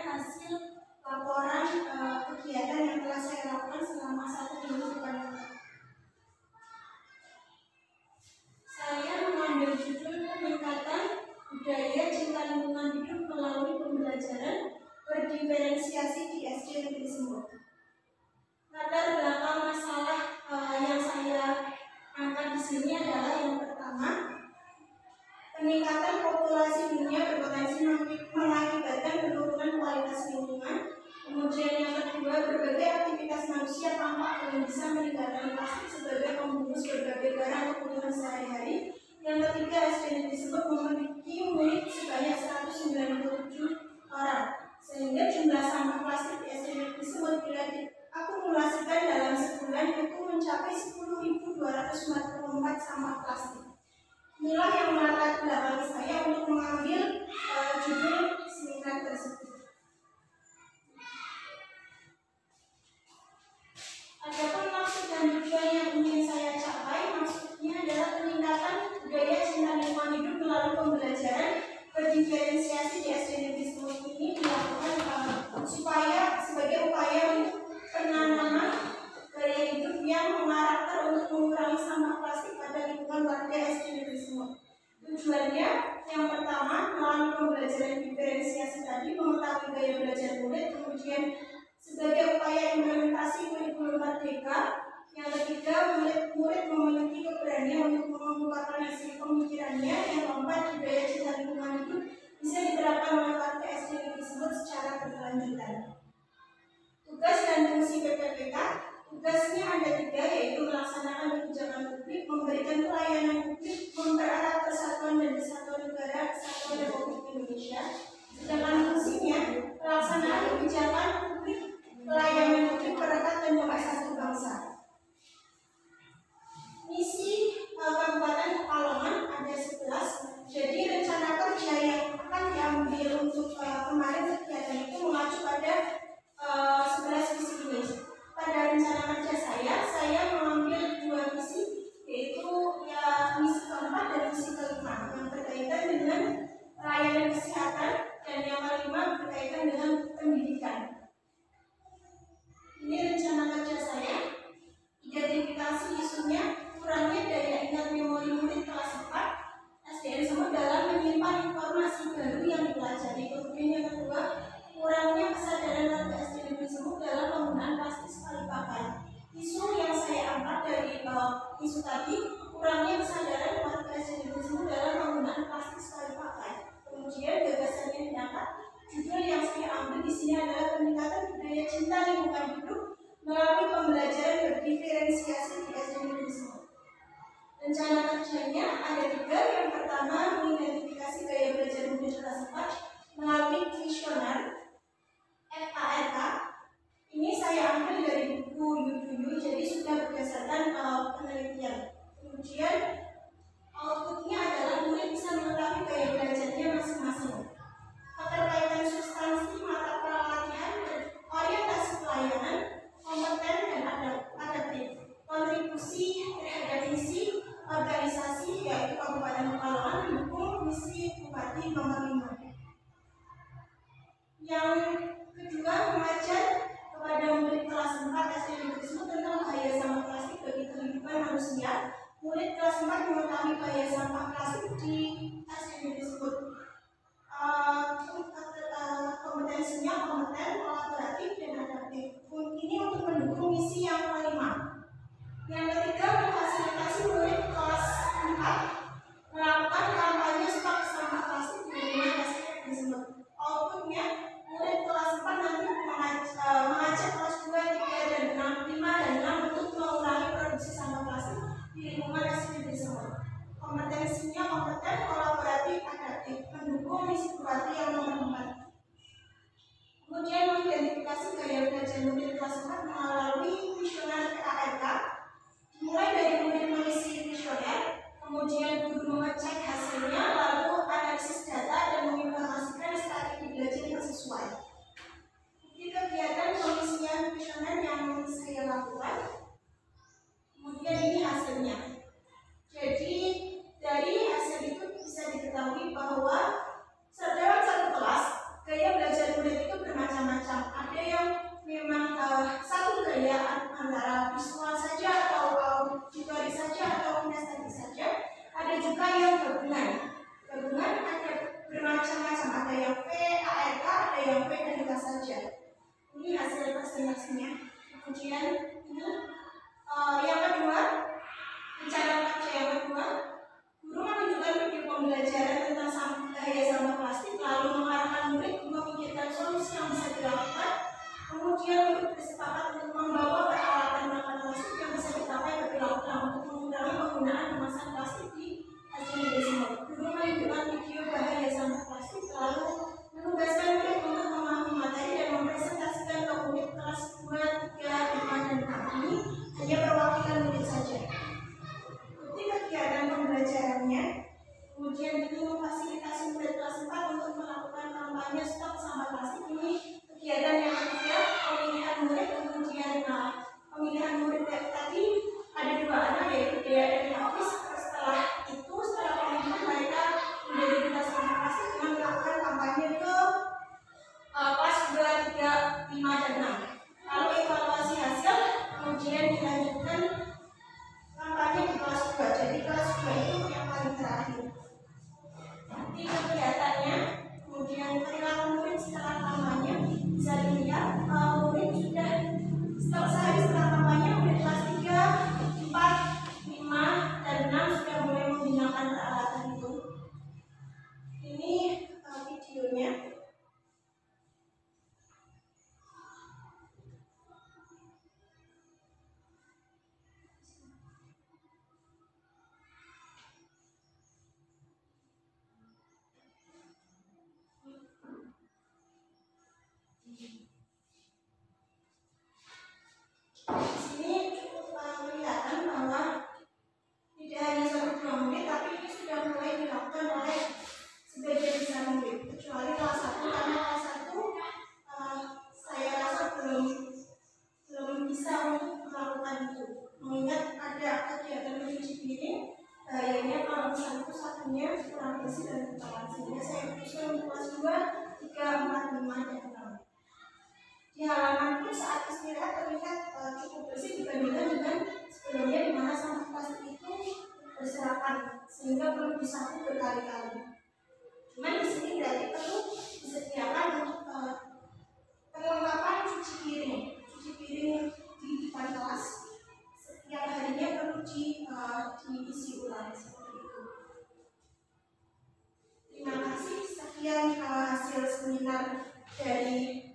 hasil laporan kegiatan yang telah saya lakukan selama 1 minggu depan. Saya mengambil judul peningkatan budaya cinta lingkungan hidup melalui pembelajaran berdiferensiasi di SD Negeri Semut. Latar belakang masalah yang saya angkat di sini adalah yang pertama, peningkatan populasi dunia berpotensi mengakibatkan penurunan kualitas lingkungan. Kemudian yang kedua, berbagai aktivitas manusia tampak belum bisa meninggalkan plastik sebagai pembungkus berbagai barang kebutuhan sehari-hari. Yang ketiga, SD Negeri Semut memiliki murid sebanyak 197 orang, sehingga jumlah sampah plastik di SD Negeri Semut bila diakumulasikan dalam sebulan itu mencapai 10.244 sampah plastik. Inilah yang melatar belakangi saya untuk mengambil judul singkat tersebut. Adapun maksud dan tujuan yang ingin saya capai, maksudnya adalah peningkatan budaya cinta lingkungan hidup melalui pembelajaran berdiferensiasi di SD Negeri Semut ini dilakukan supaya sebagai upaya untuk penanaman gaya hidup yang mengarahkan untuk mengurangi sampah plastik pada lingkungan warga SD Negeri Semut. Tujuannya yang pertama, melalui pembelajaran diferensiasi tadi, mengetahui gaya belajar murid, kemudian sebagai upaya implementasi kurikulum merdeka. Yang ketiga, murid memiliki keberanian untuk mengungkapkan hasil pemikirannya. Yang keempat, budaya cinta lingkungan hidup bisa diterapkan oleh warga SD Negeri Semut secara berkelanjutan. Tugas dan fungsi PPPK, tugasnya ada 3, yaitu melaksanakan kebijakan publik, memberikan pelayanan publik, mempererat persatuan dan kesatuan negara Kesatuan Republik Indonesia. Sedangkan fungsinya pelaksanaan kebijakan publik, pelayanan publik, perekat dan pemersatu bangsa. Misi Kabupaten Pekalongan ada 11. Jadi rencana kerja yang akan diambil untuk kemarin kegiatan itu mengacu pada 11 misi ini. Pada rencana kerja saya mengambil 2 misi, yaitu ya misi keempat dan misi kelima yang berkaitan dengan pelayanan kesehatan, dan yang kelima berkaitan dengan pendidikan. Ini rencana kerja saya. Identifikasi isunya, kurangnya daya ingat memori murid kelas 4 SDN Semut dalam menyimpan informasi baru yang dipelajari. Kemudian yang kedua, kurangnya kesadaran warga SD Negeri Semut dalam penggunaan plastik sekali pakai. Isu yang saya angkat dari isu tadi, kurangnya kesadaran warga SD Negeri Semut dalam penggunaan plastik sekali pakai. Kemudian gagasan yang diangkat, judul yang saya ambil di sini adalah peningkatan budaya cinta lingkungan hidup melalui pembelajaran berdiferensiasi di SD Negeri Semut. Rencana kerjanya ada 3. Yang pertama, mengidentifikasi gaya belajar murid kelas 4 melalui kuesioner FARK. Ini saya ambil dari buku Yuduyu, jadi sudah berdasarkan penelitian. Kemudian outputnya adalah murid bisa mengetahui gaya belajarnya masing-masing. Keterkaitan substansi mata pelatihan, orientasi pelayanan, kompeten dan adaptif, kontribusi terhadap misi organisasi yaitu Kabupaten Pekalongan mendukung misi Bupati nomor 5. Yang kedua, mengajar kepada murid kelas 4 SD Negeri Semut tentang bahaya sampah plastik bagi kehidupan manusia. Murid kelas 4 mengetahui bahaya sampah plastik di SD Negeri Semut. Kompetensinya kompeten, kolaboratif dan adaptif. Ini untuk mendukung misi yang kelima. Yang ketiga, memfasilitasi murid kelas 4 melakukan kampanye stok sampah plastik di lingkungan SD Negeri Semut. Outputnya, murid kelas 4 nanti mengajak kelas 2, 3, dan 6, 5 dan 6 untuk mengurangi produksi sampah plastik di lingkungan SD Negeri Semut. Kompetensinya kompeten, kolaboratif, adaptif, mendukung misi Bupati yang nomor 4. Kemudian mengidentifikasi gaya belajar murid kelas 4 melalui kuesioner PARK. Mulai dari murid mengisi kuesioner, kemudian guru mengecek hasilnya, lalu analisis data dan menginformasikan strategi belajar yang sesuai. Di kegiatan pengisian kuesioner yang saya lakukan, kemudian ini hasilnya. Jadi dari hasil itu bisa diketahui bahwa dalam satu kelas gaya belajar murid itu bermacam yang V dan K saja. Ini hasil presentasinya. Kemudian ini yang kedua, bicara kerja yang kedua, guru menunjukkan video pembelajaran tentang bahaya sampah plastik, lalu mengarahkan murid memikirkan solusi yang bisa dilakukan. Kemudian murid bersepakat untuk membawa peralatan makan plastik yang bisa dipakai berulang-ulang untuk mengurangi penggunaan kemasan plastik di SDGs. Guru menunjukkan video bahaya sampah plastik, lalu menugaskan murid untuk memahami materi dan mempresentasikan ke murid kelas 2, 3, 5, dan 6. Ini hanya perwakilan murid saja. Bukti kegiatan pembelajarannya, kemudian ini memfasilitasi murid kelas 4 untuk melakukan kampanye stop sampah plastik. Ini kegiatan yang ketiga, pemilihan murid. Kemudian pemilihan murid tadi ada 2 anak, yaitu Dea dan Hafiz. Setelah pemilihan mereka menjadi duta sampah plastik dengan melakukan kampanye ke kelas 2, 3, 5, dan 6. Lalu evaluasi hasil, kemudian dilanjutkan kampanye di kelas 2. Jadi kelas 2 itu yang paling terakhir. Di kegiatannya, kemudian perilaku murid setelah kampanye bisa dilihat murid sudah sehari setelah kampanye, murid kelas 3, 4, 5, dan 6 sudah mulai menggunakan peralatan itu. Ini videonya. Di sini cukup kelihatan bahwa tidak hanya 1-2 murid, tapi ini sudah mulai dilakukan oleh sebagian besar murid, kecuali kelas 1, karena kelas 1 saya rasa belum bisa untuk melakukan itu, mengingat ada kegiatan mencuci piring. Bahayanya kalau misalnya itu satunya kurang bersih dan kotoran, sehingga saya putuskan untuk kelas 2, 3, 4, 5, dan 6. Di halaman pun saat istirahat terlihat cukup bersih dibandingkan dengan sebelumnya, di mana sampah plastik itu berserakan sehingga perlu disapu berkali-kali. Cuman di sini berarti perlu disediakan perlengkapan cuci piring di depan kelas. Setiap harinya perlu diisi ulang seperti itu. Terima kasih. Sekian hasil seminar dari